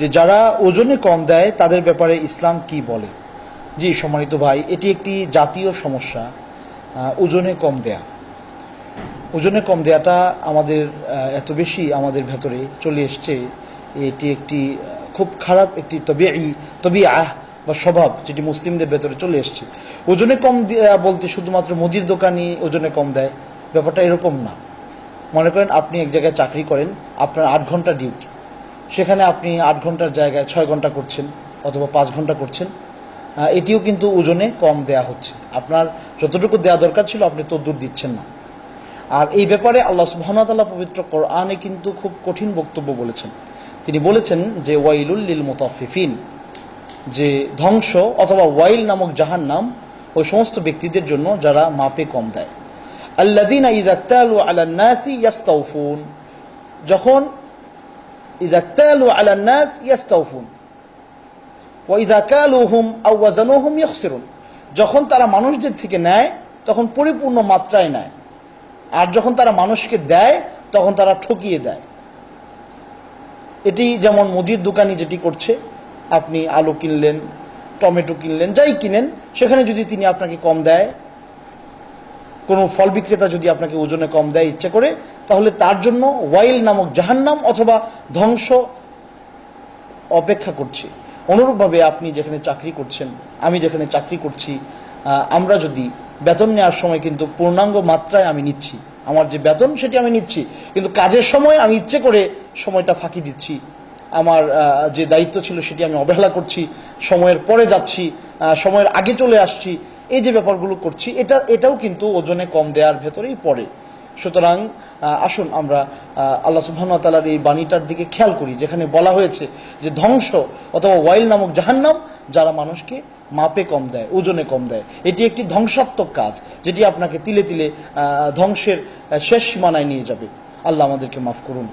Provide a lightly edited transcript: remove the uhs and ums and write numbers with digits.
যে যারা ওজনে কম দেয় তাদের ব্যাপারে ইসলাম কি বলে। জি সম্মানিত ভাই, এটি একটি জাতীয় সমস্যা। ওজনে কম দেয়া, ওজনে কম দেয়াটা আমাদের এত বেশি আমাদের ভেতরে চলে এসছে, এটি একটি খুব খারাপ একটি তবিআহ বা স্বভাব, যেটি মুসলিমদের ভেতরে চলে এসছে। ওজনে কম দেয়া বলতে শুধুমাত্র মুদির দোকানি ওজনে কম দেয়, ব্যাপারটা এরকম না। মনে করেন আপনি এক জায়গায় চাকরি করেন, আপনার 8 ঘন্টা ডিউটি, সেখানে আপনি 8 ঘন্টার জায়গায় 6 ঘন্টা করছেন অথবা 5 ঘন্টা করছেন, এটিও কিন্তু ওজনে কম দেয়া হচ্ছে। আপনার যতটুকু দেয়া দরকার ছিল আপনি তদ্দুর দিচ্ছেন না। আর এই ব্যাপারে আল্লাহ সুবহানাহু ওয়া তাআলা পবিত্র কোরআনে কিন্তু খুব কঠিন বক্তব্য বলেছেন। তিনি বলেছেন যে ওয়াইলুল লিল মুতাফফিফিন, যে ধ্বংস অথবা ওয়াইল নামক জাহান্নাম ওই সমস্ত ব্যক্তিদের জন্য যারা মাপে কম দেয়। আল্লাযীনা ইযা তালু আলান নাসি ইয়াস্তাউফুন, যখন ইযা তালু আলান নাস ইয়াস্তাউফুন ওয়া ইযা কালুহুম আও ওয়াজানুহুম ইখসিরুন, যখন তারা মানুষদের থেকে নেয় তখন পরিপূর্ণ মাত্রায় নেয়, আর যখন তারা মানুষকে দেয় তখন তারা ঠকিয়ে দেয়। এটি যেমন মুদির দোকানি যেটি করছে, আপনি আলু কিনলেন, টমেটো কিনলেন, যাই কিনেন, সেখানে যদি তিনি আপনাকে কম দেয়, কোনো ফল বিক্রেতা যদি আপনাকে ওজনে কম দেয় ইচ্ছে করে, তাহলে তার জন্য ওয়াইল নামক জাহান্নাম অথবা ধ্বংস অপেক্ষা করছে। অনুরূপভাবে আপনি যেখানে চাকরি করছেন, আমি যেখানে চাকরি করছি, আমরা যদি বেতন নেওয়ার সময় কিন্তু পূর্ণাঙ্গ মাত্রায় আমি নিচ্ছি, আমার যে বেতন সেটি আমি নিচ্ছি, কিন্তু কাজের সময় আমি ইচ্ছে করে সময়টা ফাঁকি দিচ্ছি, আমার যে দায়িত্ব ছিল সেটি আমি অবহেলা করছি, সময়ের পরে যাচ্ছি, সময়ের আগে চলে আসছি, এই যে ব্যাপারগুলো করছি, এটাও কিন্তু ওজনে কম দেওয়ার ভেতরেই পড়ে। সুতরাং আসুন আমরা আল্লাহ সুবহানাহু ওয়া তাআলার এই বাণীটার দিকে খেয়াল করি, যেখানে বলা হয়েছে যে ধ্বংস অথবা ওয়াইল নামক জাহান্নাম যারা মানুষকে মাপে কম দেয়, ওজনে কম দেয়, এটি একটি ধ্বংসাত্মক কাজ, যেটি আপনাকে তিলে তিলে ধ্বংসের শেষ সীমানায় নিয়ে যাবে। আল্লাহ আমাদেরকে মাফ করুন।